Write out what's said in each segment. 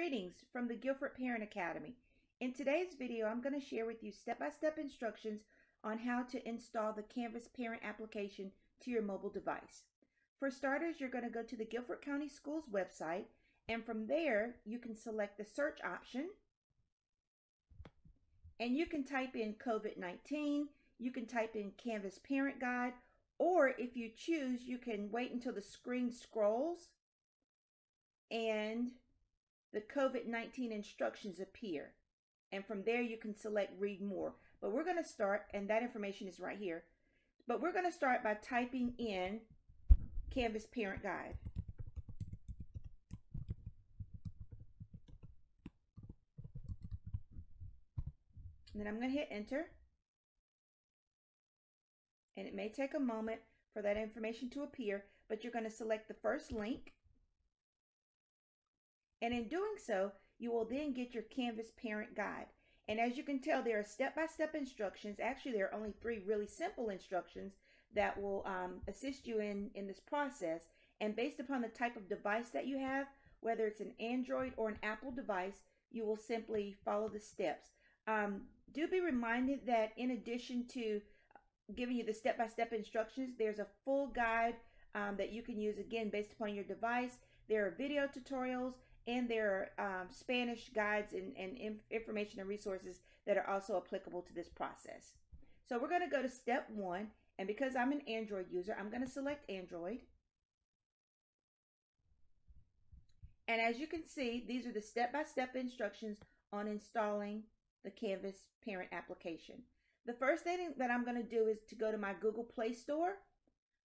Greetings from the Guilford Parent Academy. In today's video, I'm going to share with you step-by-step instructions on how to install the Canvas Parent application to your mobile device. For starters, you're going to go to the Guilford County Schools website, and from there, you can select the search option, and you can type in COVID-19, you can type in Canvas Parent Guide, or if you choose, you can wait until the screen scrolls and the COVID-19 instructions appear. And from there, you can select Read More. But we're going to start, and that information is right here. But we're going to start by typing in Canvas Parent Guide. And then I'm going to hit Enter. And it may take a moment for that information to appear, but you're going to select the first link. And in doing so, you will then get your Canvas Parent Guide. And as you can tell, there are step-by-step instructions. Actually, there are only 3 really simple instructions that will assist you in this process. And based upon the type of device that you have, whether it's an Android or an Apple device, you will simply follow the steps. Do be reminded that in addition to giving you the step-by-step instructions, there's a full guide that you can use, again, based upon your device. There are video tutorials, and there are Spanish guides and information and resources that are also applicable to this process. So we're going to go to step 1, and because I'm an Android user, I'm going to select Android. And as you can see, these are the step-by-step instructions on installing the Canvas Parent application. The first thing that I'm going to do is to go to my Google Play Store.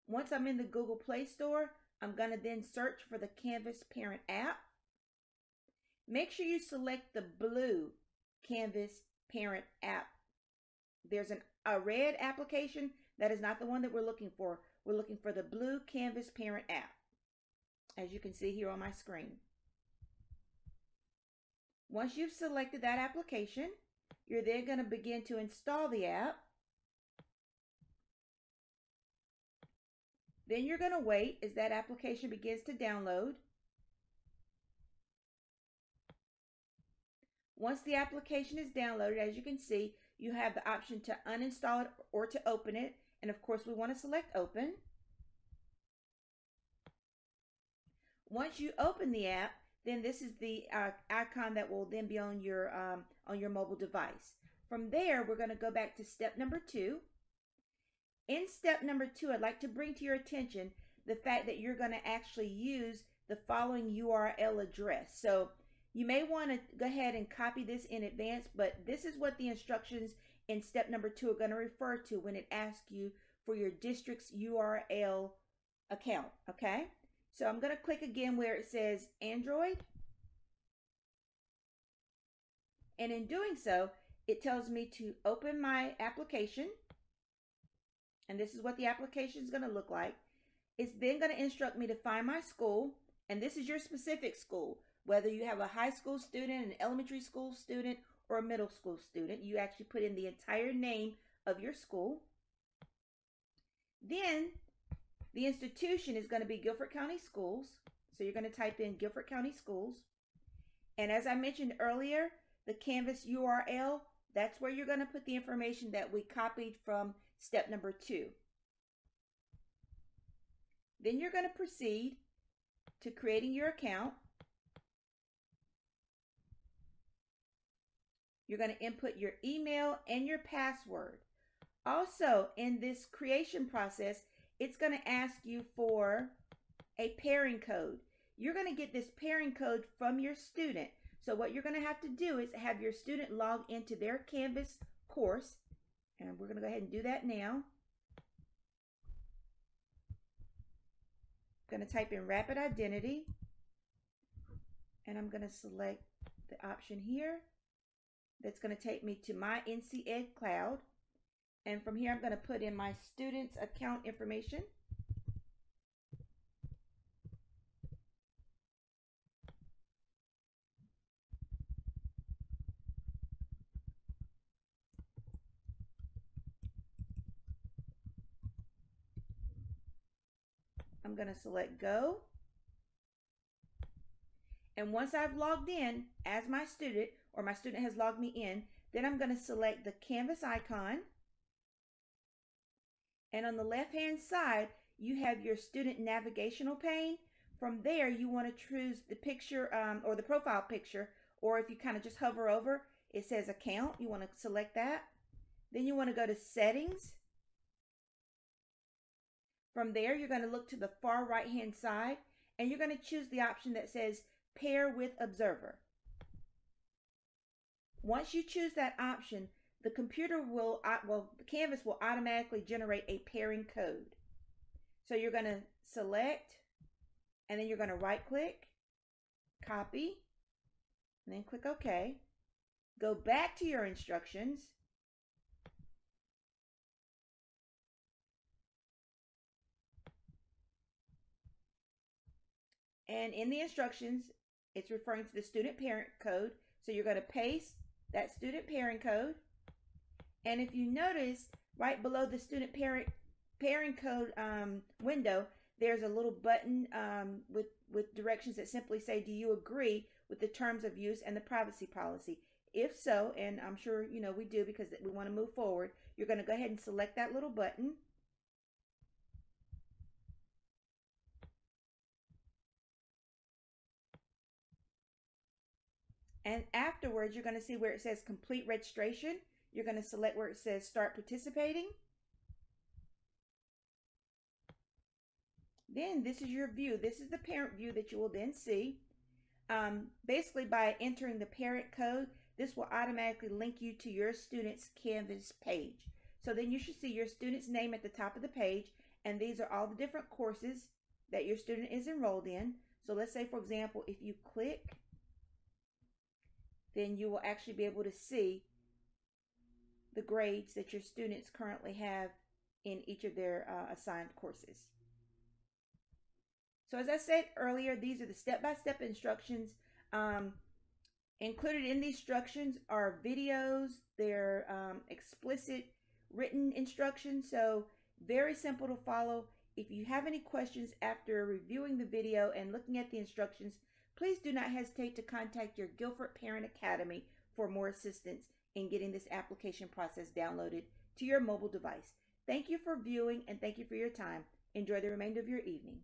Once I'm in the Google Play Store, I'm going to then search for the Canvas Parent app. Make sure you select the blue Canvas Parent app. There's a red application. That is not the one that we're looking for. We're looking for the blue Canvas Parent app, as you can see here on my screen. Once you've selected that application, you're then going to begin to install the app. Then you're going to wait as that application begins to download. Once the application is downloaded, as you can see, you have the option to uninstall it or to open it. And of course, we want to select Open. Once you open the app, then this is the icon that will then be on your mobile device. From there, we're going to go back to step number 2. In step number 2, I'd like to bring to your attention the fact that you're going to actually use the following URL address. So you may want to go ahead and copy this in advance, but this is what the instructions in step number 2 are going to refer to when it asks you for your district's URL account, okay? So I'm going to click again where it says Android. And in doing so, it tells me to open my application. And this is what the application is going to look like. It's then going to instruct me to find my school. And this is your specific school. Whether you have a high school student, an elementary school student, or a middle school student, you actually put in the entire name of your school. Then the institution is going to be Guilford County Schools. So you're going to type in Guilford County Schools. And as I mentioned earlier, the Canvas URL, that's where you're going to put the information that we copied from step number 2. Then you're going to proceed to creating your account. You're going to input your email and your password. Also, in this creation process, it's going to ask you for a pairing code. You're going to get this pairing code from your student. So what you're going to have to do is have your student log into their Canvas course. And we're going to go ahead and do that now. I'm going to type in Rapid Identity. And I'm going to select the option here. That's going to take me to my NC Ed Cloud. And from here, I'm going to put in my student's account information. I'm going to select Go. And once I've logged in as my student, or my student has logged me in, then I'm going to select the Canvas icon. And on the left-hand side, you have your student navigational pane. From there, you want to choose the picture or the profile picture, or if you kind of just hover over, it says account. You want to select that. Then you want to go to settings. From there, you're going to look to the far right-hand side, and you're going to choose the option that says pair with observer. Once you choose that option, the computer will, the Canvas will automatically generate a pairing code. So you're going to select, and then you're going to right-click, copy, and then click OK. Go back to your instructions. And in the instructions, it's referring to the student parent code. So you're going to paste that student parent code. And if you notice, right below the student pairing code window, there's a little button with directions that simply say, do you agree with the terms of use and the privacy policy? If so, and I'm sure you know we do because we want to move forward, you're going to go ahead and select that little button. And afterwards, you're going to see where it says complete registration. You're going to select where it says start participating. Then this is your view. This is the parent view that you will then see. Basically, by entering the parent code, this will automatically link you to your student's Canvas page. So then you should see your student's name at the top of the page, and these are all the different courses that your student is enrolled in. So let's say, for example, if you click, then you will actually be able to see the grades that your students currently have in each of their assigned courses. So as I said earlier, these are the step-by-step instructions. Included in these instructions are videos. They're explicit written instructions, so very simple to follow. If you have any questions after reviewing the video and looking at the instructions, please do not hesitate to contact your Guilford Parent Academy for more assistance in getting this application process downloaded to your mobile device. Thank you for viewing and thank you for your time. Enjoy the remainder of your evening.